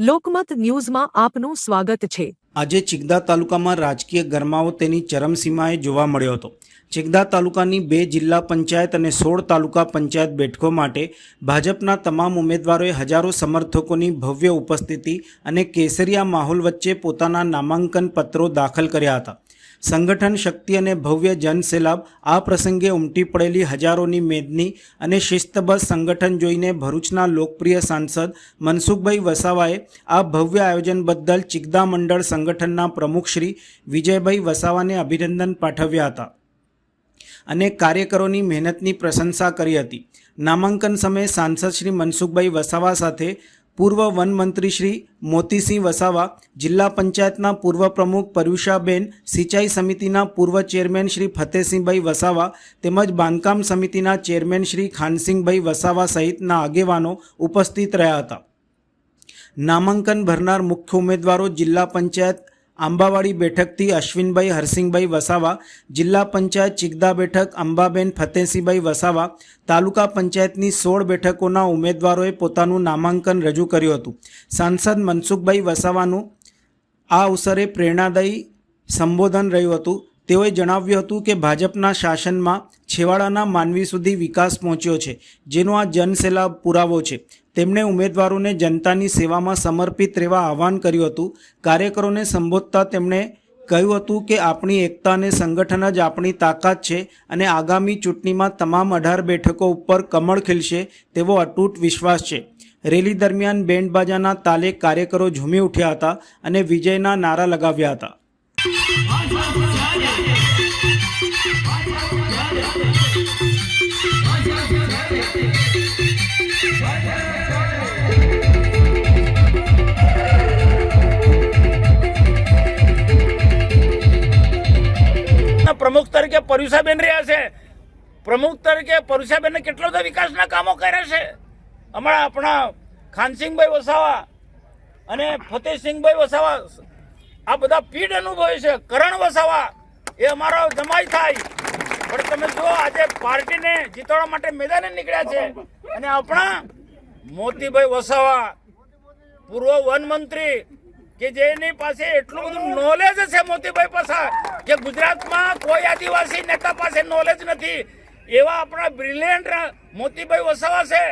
લોકમત ન્યૂઝમાં આપનું સ્વાગત છે। આજે ચિગદા તાલુકામાં રાજકીય ગરમાવો તેની ચરમસીમાએ જોવા મળ્યો હતો। ચિગદા તાલુકાની 2 જિલ્લા પંચાયત અને 16 તાલુકા પંચાયત બેઠકો માટે ભાજપના તમામ ઉમેદવારોએ હજારો સમર્થકોની ભવ્ય ઉપસ્થિતિ અને કેસરિયા માહોલ વચ્ચે પોતાના નામાંકન પત્રો દાખલ કર્યા હતા। સંગઠન શક્તિ અને ભવ્ય જનસેલાબ આ પ્રસંગે ઉમટી પડેલી હજારોની મેદની અને શિસ્તબદ્ધ સંગઠન જોઈને ભરૂચના લોકપ્રિય સાંસદ મનસુખભાઈ વસાવાએ આ ભવ્ય આયોજન બદલ ચિગદા મંડળ સંગઠનના પ્રમુખ શ્રી વિજયભાઈ વસાવાને અભિનંદન પાઠવ્યા હતા અને કાર્યકરોની મહેનતની પ્રશંસા કરી હતી। નામાંકન સમયે સાંસદ શ્રી મનસુખભાઈ વસાવા સાથે પૂર્વ વન મંત્રી શ્રી મોતીસિંહ વસાવા, જિલ્લા પંચાયતના પૂર્વ પ્રમુખ પર્યુષાબેન, સિંચાઈ સમિતિના પૂર્વ ચેરમેન શ્રી ફતેહસિંહભાઈ વસાવા તેમજ બાંધકામ સમિતિના ચેરમેન શ્રી ખાનસિંહભાઈ વસાવા સહિતના આગેવાનો ઉપસ્થિત રહ્યા હતા। નામાંકન ભરનાર મુખ્ય ઉમેદવારો જિલ્લા પંચાયત આંબાવાડી બેઠકથી અશ્વિનભાઈ હરસિંહભાઈ વસાવા, જિલ્લા પંચાયત ચિગદા બેઠક અંબાબેન ફતેહસિંહભાઈ વસાવા, તાલુકા પંચાયતની 16 બેઠકોના ઉમેદવારોએ પોતાનું નામાંકન રજૂ કર્યું હતું। સાંસદ મનસુખભાઈ વસાવાનું આ અવસરે પ્રેરણાદાયી સંબોધન રહ્યું હતું। તેઓએ જણાવ્યું હતું કે ભાજપના શાસનમાં છેવાડાના માનવી સુધી વિકાસ પહોંચ્યો છે, જેનો આ જનસેલાબ પુરાવો છે। તેમણે ઉમેદવારોને જનતાની સેવામાં સમર્પિત રહેવા આહવાન કર્યું હતું। કાર્યકરોને સંબોધતા તેમણે કહ્યું હતું કે આપણી એકતા અને સંગઠન જ આપણી તાકાત છે અને આગામી ચૂંટણીમાં તમામ 18 બેઠકો ઉપર કમળ ખીલશે તેવો અતૂટ વિશ્વાસ છે। રેલી દરમિયાન બેન્ડ બાજાના તાલે કાર્યકરો ઝૂમી ઉઠ્યા હતા અને વિજયના નારા લગાવ્યા હતા। प्रमुख तरीके परुषाबेन रह्या छे। प्रमुख तरीके परुषाबेन ने કેટલા બધા વિકાસના કામો કર્યા છે। અમારા આપણા ખાનસિંહભાઈ વસાવા અને ફતેહસિંહભાઈ વસાવા આ બધા પીઢ અનુભવે છે। કરણ વસાવા એ અમારો જમાઈ થાય, પણ તમે જો આજે પાર્ટીને જીતવા માટે મેદાને નીકળ્યા છે અને આપણા મોતીભાઈ વસાવા પૂર્વ વન મંત્રી કે જેની પાસે એટલું બધું નોલેજ છે મોતીભાઈ પાસે કે ગુજરાતમાં કોઈ આદિવાસી નેતા પાસે નોલેજ નથી, એવા આપણા બ્રિલિયન્ટ મોતીભાઈ વસાવા છે।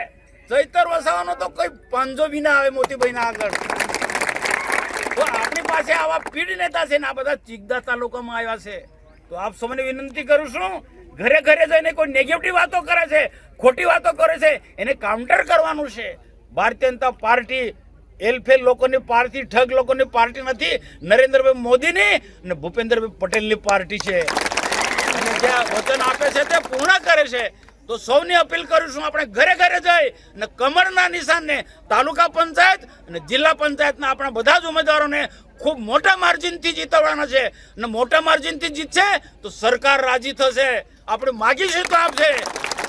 ચૈતર વસાવાનો તો કોઈ પાંજો બી ના આવે મોતીભાઈના આગળ। તો આપણી પાસે આવા પીઢ નેતા છે ને આ બધા ચિગદા તાલુકામાં આવ્યા છે। તો આપ સૌને વિનંતી કરું છું, ઘરે ઘરે જઈને કોઈ નેગેટિવ વાતો કરે છે, ખોટી વાતો કરે છે, એને કાઉન્ટર કરવાનું છે। ભારતીય જનતા પાર્ટી એલફેલ લોકોની પાર્ટી, ઠગ લોકોની પાર્ટી નથી, નરેન્દ્રભાઈ મોદીની અને ભૂપેન્દ્રભાઈ પટેલની પાર્ટી છે અને જે વચન આપે છે તે પૂર્ણ કરે છે। તો સૌની અપીલ કરું છું, આપણે ઘરે ઘરે જઈ અને કમરના નિશાનને તાલુકા પંચાયત અને જિલ્લા પંચાયતના આપણા બધા જ ઉમેદવારોને ખૂબ મોટા માર્જિનથી જીતવાના છે અને મોટા માર્જિનથી જીતશે તો સરકાર રાજી થશે। આપણે માગીશું તો આપશે।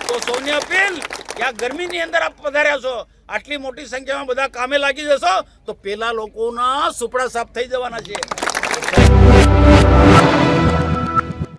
તો સૌની અપીલ કે આ ગરમીની અંદર આપ પધાર્યા છો, આટલી મોટી સંખ્યામાં બધા કામે લાગી જશો તો પેલા લોકોના સુપડા સાફ થઈ જવાના છે।